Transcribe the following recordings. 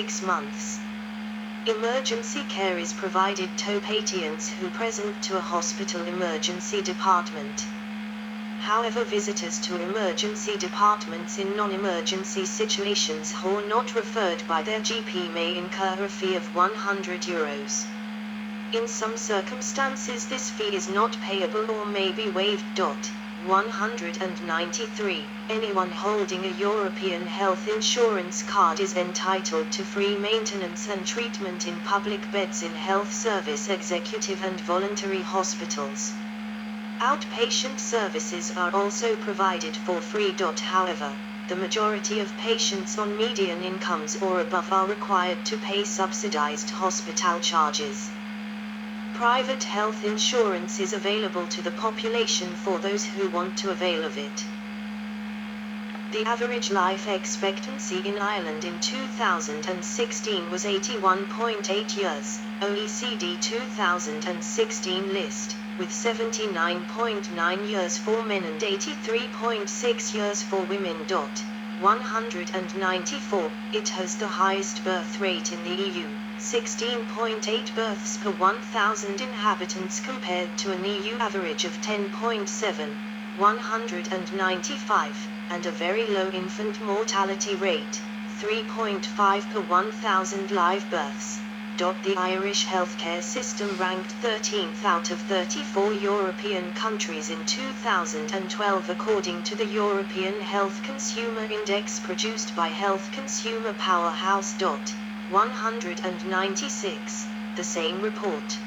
6 months. Emergency care is provided to patients who present to a hospital emergency department. However, visitors to emergency departments in non-emergency situations who are not referred by their GP may incur a fee of €100. In some circumstances this fee is not payable or may be waived. 193. Anyone holding a European health insurance card is entitled to free maintenance and treatment in public beds in health service, executive and voluntary hospitals. Outpatient services are also provided for free. However, the majority of patients on median incomes or above are required to pay subsidized hospital charges. Private health insurance is available to the population for those who want to avail of it. The average life expectancy in Ireland in 2016 was 81.8 years, OECD 2016 list, with 79.9 years for men and 83.6 years for women. 194. It has the highest birth rate in the EU, 16.8 births per 1,000 inhabitants compared to an EU average of 10.7, 195, and a very low infant mortality rate, 3.5 per 1,000 live births. The Irish healthcare system ranked 13th out of 34 European countries in 2012 according to the European Health Consumer Index produced by Health Consumer Powerhouse. 196. The same report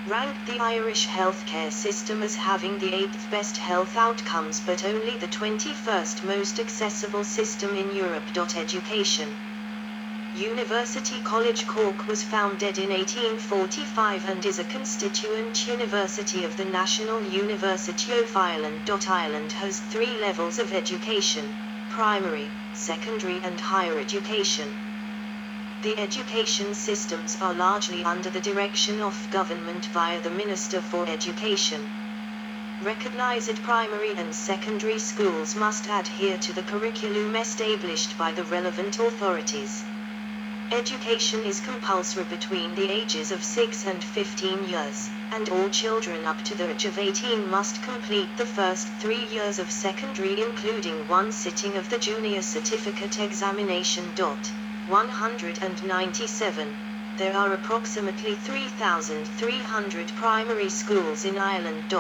ranked the Irish healthcare system as having the 8th best health outcomes but only the 21st most accessible system in Europe. Education. University College Cork was founded in 1845 and is a constituent university of the National University of Ireland. Ireland has 3 levels of education: primary, secondary and higher education. The education systems are largely under the direction of government via the Minister for Education. Recognized primary and secondary schools must adhere to the curriculum established by the relevant authorities. Education is compulsory between the ages of 6 and 15 years, and all children up to the age of 18 must complete the first 3 years of secondary, including 1 sitting of the junior certificate examination. 197. There are approximately 3,300 primary schools in Ireland.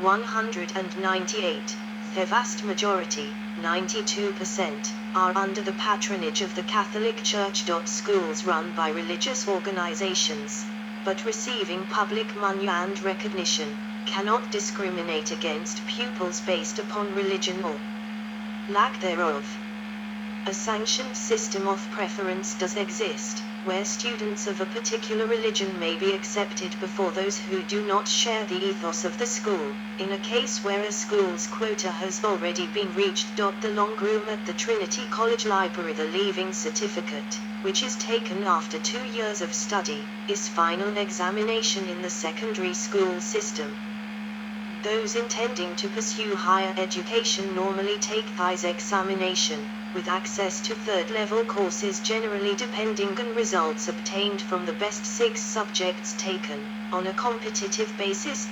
198. The vast majority, 92%, are under the patronage of the Catholic Church. Schools run by religious organizations, but receiving public money and recognition, cannot discriminate against pupils based upon religion or lack thereof. A sanctioned system of preference does exist, where students of a particular religion may be accepted before those who do not share the ethos of the school, in a case where a school's quota has already been reached. The long room at the Trinity College Library, the Leaving Certificate, which is taken after 2 years of study, is final examination in the secondary school system. Those intending to pursue higher education normally take this examination, with access to third-level courses generally depending on results obtained from the best 6 subjects taken, on a competitive basis.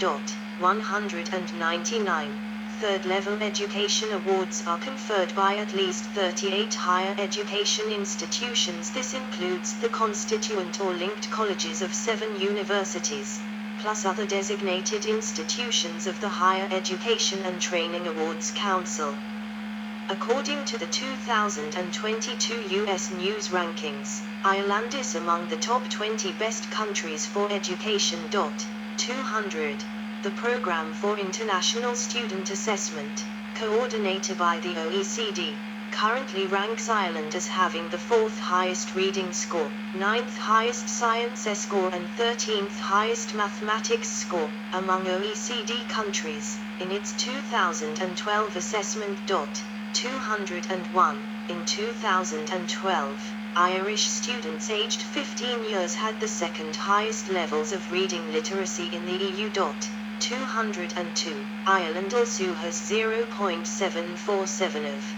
199. Third-level education awards are conferred by at least 38 higher education institutions. This includes the constituent or linked colleges of 7 universities, plus other designated institutions of the Higher Education and Training Awards Council. According to the 2022 U.S. News rankings, Ireland is among the top 20 best countries for education. 200. The Programme for International Student Assessment, coordinated by the OECD, currently ranks Ireland as having the 4th highest reading score, 9th highest science score and 13th highest mathematics score, among OECD countries, in its 2012 assessment. 201. In 2012, Irish students aged 15 years had the 2nd highest levels of reading literacy in the EU. 202. Ireland also has 0.747 of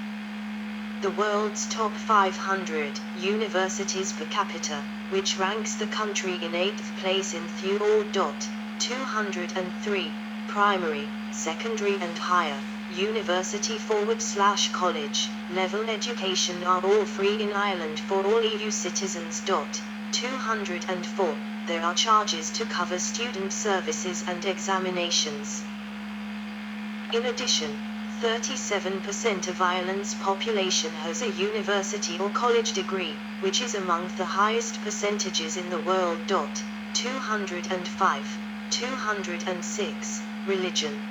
The world's top 500 universities per capita, which ranks the country in 8th place in THEOR. 203, primary, secondary and higher, university/college, level education are all free in Ireland for all EU citizens. 204, there are charges to cover student services and examinations. In addition, 37% of Ireland's population has a university or college degree, which is among the highest percentages in the world. 205, 206, religion.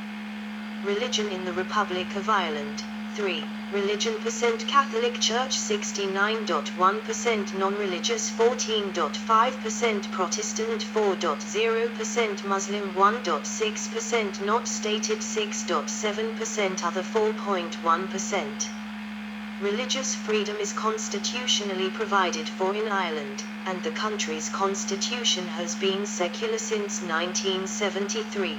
Religion in the Republic of Ireland. 3. Religion %, Catholic Church 69.1%, non-religious 14.5%, Protestant 4.0%, Muslim 1.6%, not stated 6.7%, other 4.1%. Religious freedom is constitutionally provided for in Ireland, and the country's constitution has been secular since 1973.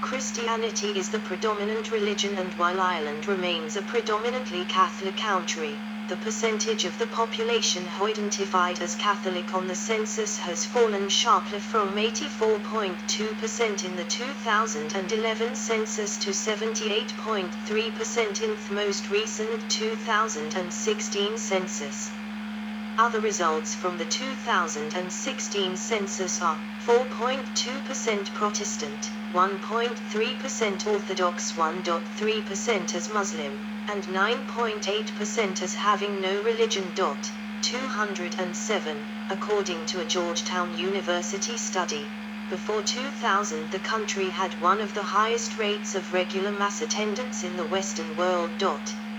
Christianity is the predominant religion, and while Ireland remains a predominantly Catholic country, the percentage of the population who identified as Catholic on the census has fallen sharply from 84.2% in the 2011 census to 78.3% in the most recent 2016 census. Other results from the 2016 census are 4.2% Protestant, 1.3% Orthodox, 1.3% as Muslim, and 9.8% as having no religion. 207, according to a Georgetown University study. Before 2000, the country had one of the highest rates of regular mass attendance in the Western world.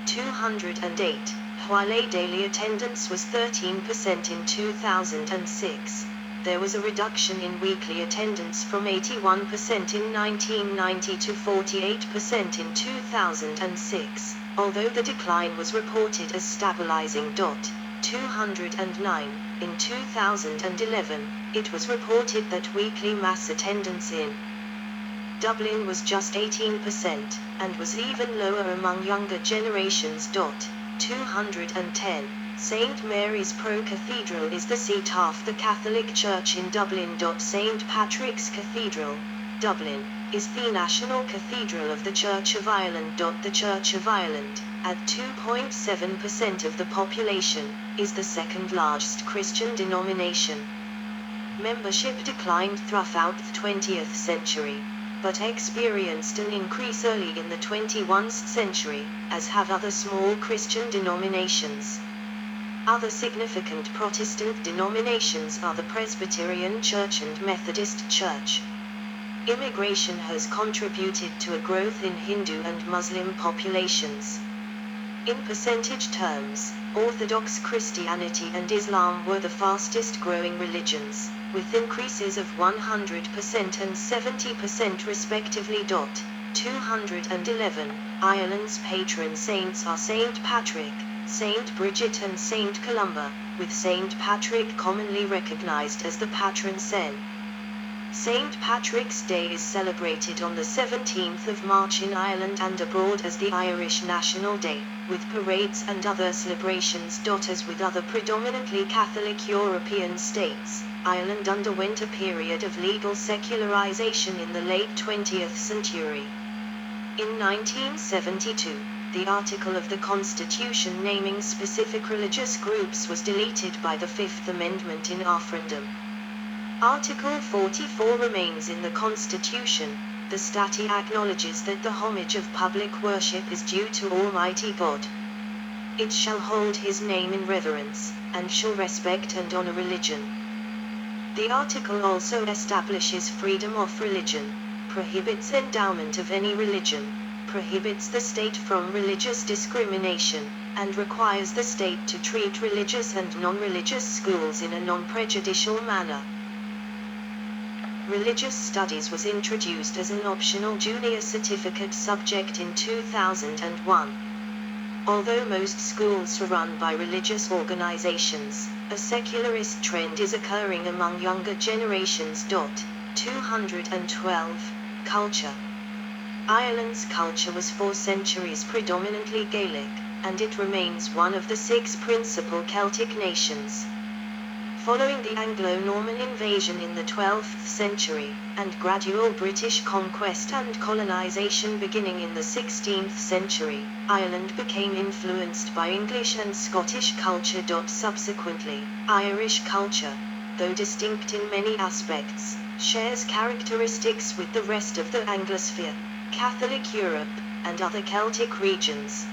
208, while daily attendance was 13% in 2006. There was a reduction in weekly attendance from 81% in 1990 to 48% in 2006, although the decline was reported as stabilizing. 209, in 2011, it was reported that weekly mass attendance in Dublin was just 18%, and was even lower among younger generations. 210, St. Mary's Pro Cathedral is the seat of the Catholic Church in Dublin. St. Patrick's Cathedral, Dublin, is the national cathedral of the Church of Ireland. The Church of Ireland, at 2.7% of the population, is the second largest Christian denomination. Membership declined throughout the 20th century, but experienced an increase early in the 21st century, as have other small Christian denominations. Other significant Protestant denominations are the Presbyterian Church and Methodist Church. Immigration has contributed to a growth in Hindu and Muslim populations. In percentage terms, Orthodox Christianity and Islam were the fastest growing religions, with increases of 100% and 70% respectively. 211, Ireland's patron saints are St. Patrick, St. Bridget and St. Columba, with St. Patrick commonly recognized as the patron saint. St. Patrick's Day is celebrated on the 17th of March in Ireland and abroad as the Irish National Day, with parades and other celebrations. As with other predominantly Catholic European states, Ireland underwent a period of legal secularization in the late 20th century. In 1972, the article of the Constitution naming specific religious groups was deleted by the Fifth Amendment in referendum. Article 44 remains in the Constitution. The statute acknowledges that the homage of public worship is due to Almighty God. It shall hold his name in reverence, and shall respect and honor religion. The article also establishes freedom of religion, prohibits endowment of any religion, prohibits the state from religious discrimination, and requires the state to treat religious and non-religious schools in a non-prejudicial manner. Religious Studies was introduced as an optional junior certificate subject in 2001. Although most schools are run by religious organizations, a secularist trend is occurring among younger generations. 212, Culture. Ireland's culture was for centuries predominantly Gaelic, and it remains one of the 6 principal Celtic nations. Following the Anglo-Norman invasion in the 12th century, and gradual British conquest and colonisation beginning in the 16th century, Ireland became influenced by English and Scottish culture. Subsequently, Irish culture, though distinct in many aspects, shares characteristics with the rest of the Anglosphere, Catholic Europe, and other Celtic regions.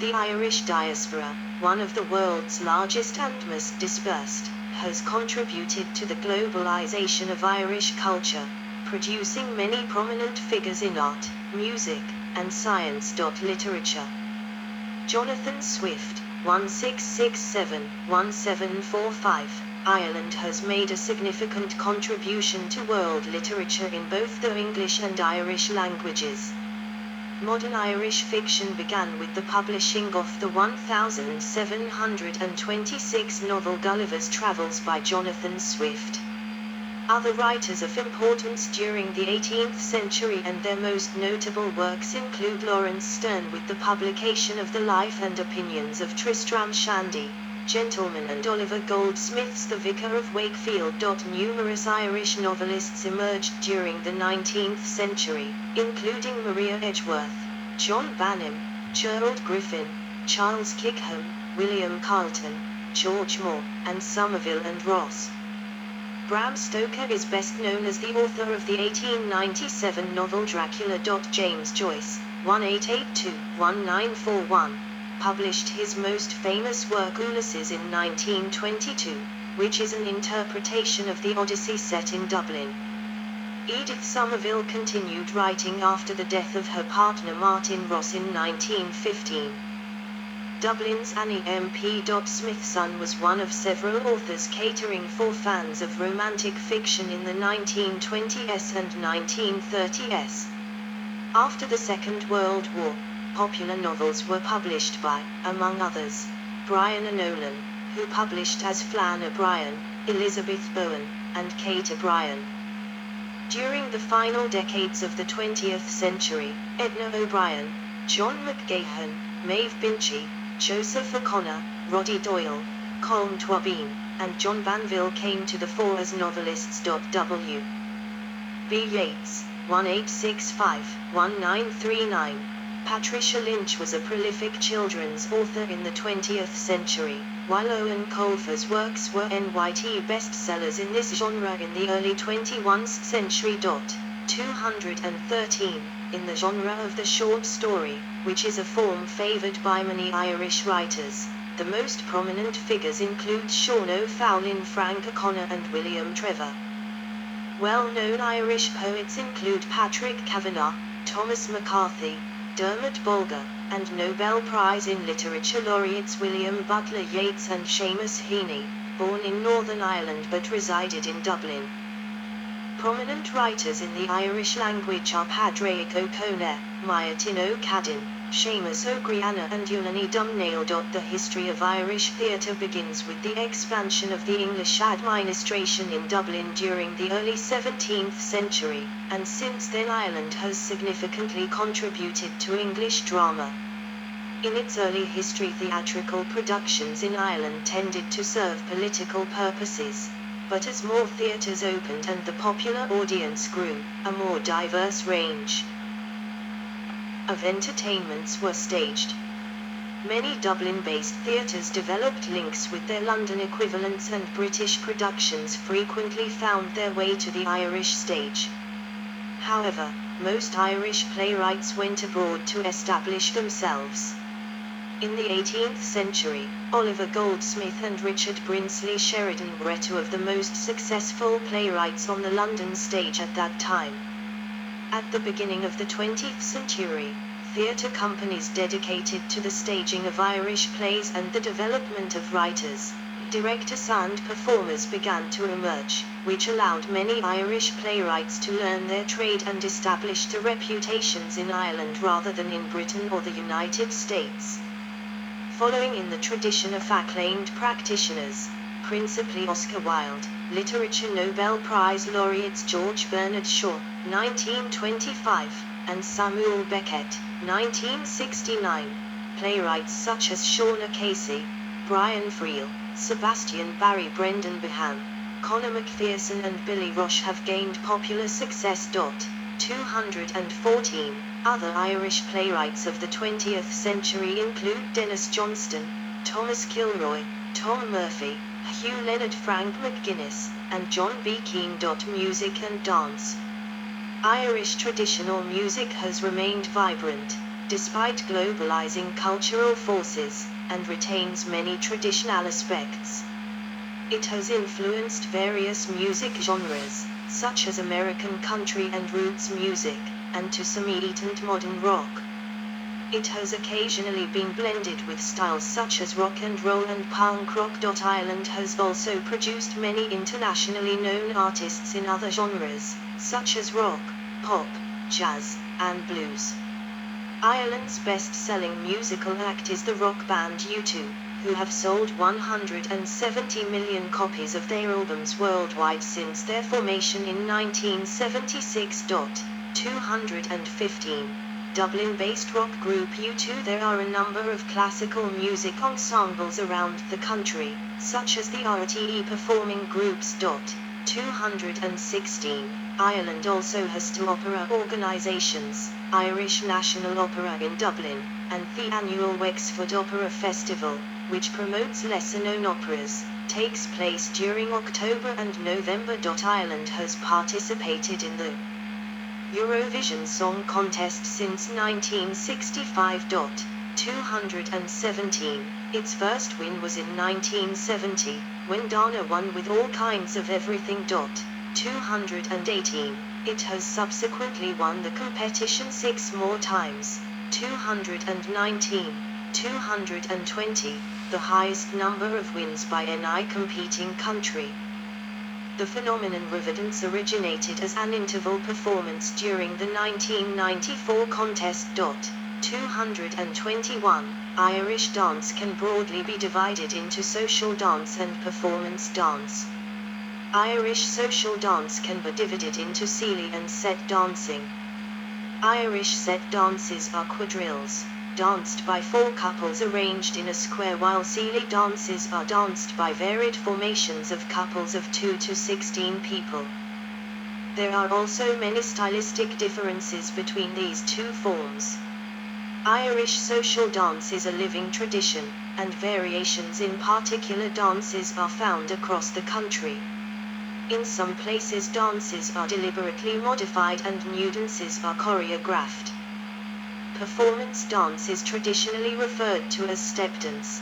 The Irish diaspora, one of the world's largest and most dispersed, has contributed to the globalization of Irish culture, producing many prominent figures in art, music, and science. Literature. Jonathan Swift, 1667-1745. Ireland has made a significant contribution to world literature in both the English and Irish languages. Modern Irish fiction began with the publishing of the 1726 novel Gulliver's Travels by Jonathan Swift. Other writers of importance during the 18th century and their most notable works include Laurence Sterne with the publication of the life and opinions of Tristram Shandy, Gentleman, and Oliver Goldsmith's The Vicar of Wakefield. Numerous Irish novelists emerged during the 19th century, including Maria Edgeworth, John Banim, Gerald Griffin, Charles Kickham, William Carleton, George Moore, and Somerville and Ross. Bram Stoker is best known as the author of the 1897 novel Dracula. James Joyce, 1882-1941, published his most famous work Ulysses in 1922, which is an interpretation of the Odyssey set in Dublin. Edith Somerville continued writing after the death of her partner Martin Ross in 1915. Dublin's Annie M. P. Smithson was one of several authors catering for fans of romantic fiction in the 1920s and 1930s. After the Second World War, popular novels were published by, among others, Brian Nolan, who published as Flann O'Brien, Elizabeth Bowen, and Kate O'Brien. During the final decades of the 20th century, Edna O'Brien, John McGahan, Maeve Binchy, Joseph O'Connor, Roddy Doyle, Colm Twain, and John Banville came to the fore as novelists. W. B. Yeats, 1865-1939. Patricia Lynch was a prolific children's author in the 20th century, while Owen Colfer's works were NYT bestsellers in this genre in the early 21st century. 213. In the genre of the short story, which is a form favored by many Irish writers, the most prominent figures include Sean O'Fallon, Frank O'Connor, and William Trevor. Well-known Irish poets include Patrick Kavanagh, Thomas McCarthy, Dermot Bulger, and Nobel Prize in Literature laureates William Butler Yeats and Seamus Heaney, born in Northern Ireland but resided in Dublin. Prominent writers in the Irish language are Padraig O'Connor, Martin O'Cadden, Seamus O'Griana, and Eulalie Dumnail. The history of Irish theatre begins with the expansion of the English administration in Dublin during the early 17th century, and since then Ireland has significantly contributed to English drama. In its early history, theatrical productions in Ireland tended to serve political purposes. But as more theatres opened and the popular audience grew, a more diverse range of entertainments were staged. Many Dublin-based theatres developed links with their London equivalents, and British productions frequently found their way to the Irish stage. However, most Irish playwrights went abroad to establish themselves. In the 18th century, Oliver Goldsmith and Richard Brinsley Sheridan were two of the most successful playwrights on the London stage at that time. At the beginning of the 20th century, theatre companies dedicated to the staging of Irish plays and the development of writers, directors and performers began to emerge, which allowed many Irish playwrights to learn their trade and established their reputations in Ireland rather than in Britain or the United States. Following in the tradition of acclaimed practitioners, principally Oscar Wilde, Literature Nobel Prize laureates George Bernard Shaw, 1925, and Samuel Beckett, 1969, playwrights such as Shauna Casey, Brian Friel, Sebastian Barry, Brendan Behan, Conor McPherson and Billy Roche have gained popular success. 214. Other Irish playwrights of the 20th century include Dennis Johnston, Thomas Kilroy, Tom Murphy, Hugh Leonard, Frank McGuinness, and John B. Keane. Music and dance. Irish traditional music has remained vibrant, despite globalizing cultural forces, and retains many traditional aspects. It has influenced various music genres, such as American country and roots music, and to some extent modern rock. It has occasionally been blended with styles such as rock and roll and punk rock. Ireland has also produced many internationally known artists in other genres, such as rock, pop, jazz, and blues. Ireland's best-selling musical act is the rock band U2, who have sold 170 million copies of their albums worldwide since their formation in 1976. 215. Dublin-based rock group U2. There are a number of classical music ensembles around the country, such as the RTE performing groups. 216. Ireland also has two opera organisations, Irish National Opera in Dublin, and the annual Wexford Opera Festival, which promotes lesser-known operas, takes place during October and November. Ireland has participated in the Eurovision Song Contest since 1965. 217. Its first win was in 1970, when Donna won with All Kinds of Everything. 218. It has subsequently won the competition 6 more times. 219. 220. The highest number of wins by any competing country. The phenomenon Riverdance originated as an interval performance during the 1994 contest. 221. Irish dance can broadly be divided into social dance and performance dance. Irish social dance can be divided into Seely and set dancing. Irish set dances are quadrilles, danced by 4 couples arranged in a square, while Seely dances are danced by varied formations of couples of 2 to 16 people. There are also many stylistic differences between these two forms. Irish social dance is a living tradition, and variations in particular dances are found across the country. In some places dances are deliberately modified and new dances are choreographed. Performance dance is traditionally referred to as stepdance.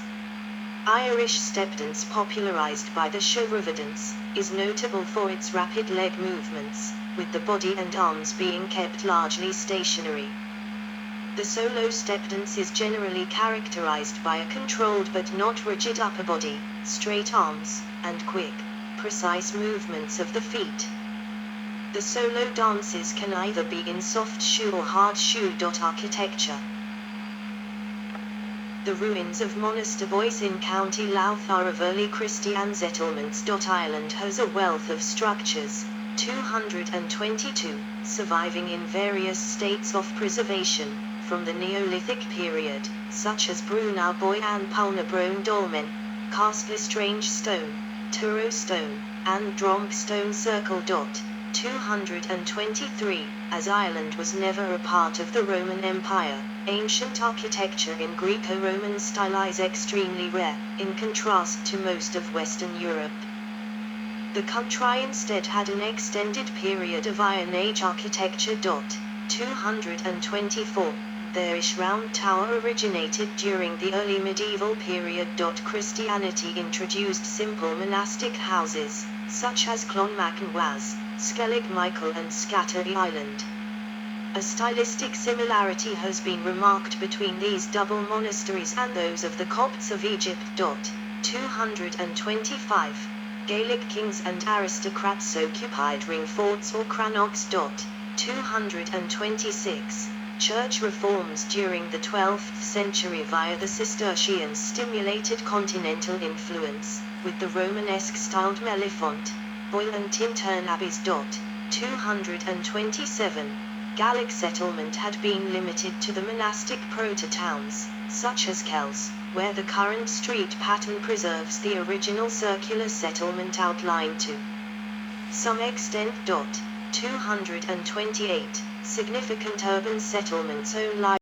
Irish stepdance, popularized by the show Riverdance, is notable for its rapid leg movements, with the body and arms being kept largely stationary. The solo stepdance is generally characterized by a controlled but not rigid upper body, straight arms, and quick, precise movements of the feet. The solo dances can either be in soft shoe or hard shoe. Architecture. The ruins of Monasterboice in County Louth are of early Christian settlements. Ireland has a wealth of structures, 222, surviving in various states of preservation, from the Neolithic period, such as Brunarboy and Paulnabrone Dolmen, Cast Lestrange Stone, Turo Stone, and Dromp Stone Circle. 223. As Ireland was never a part of the Roman Empire, ancient architecture in Greco-Roman style is extremely rare, in contrast to most of Western Europe. The country instead had an extended period of Iron Age architecture. 224. The Irish Round Tower originated during the early medieval period. Christianity introduced simple monastic houses, such as Clonmacnon Was, Skellig Michael and Scattery Island. A stylistic similarity has been remarked between these double monasteries and those of the Copts of Egypt. 225. Gaelic kings and aristocrats occupied ring forts or crannogs. 226. Church reforms during the 12th century via the Cistercians stimulated continental influence, with the Romanesque-styled Mellifont, Boyle and Tintern abbeys. 227. Gallic settlement had been limited to the monastic proto-towns, such as Kells, where the current street pattern preserves the original circular settlement outline to some extent. 228. Significant urban settlements own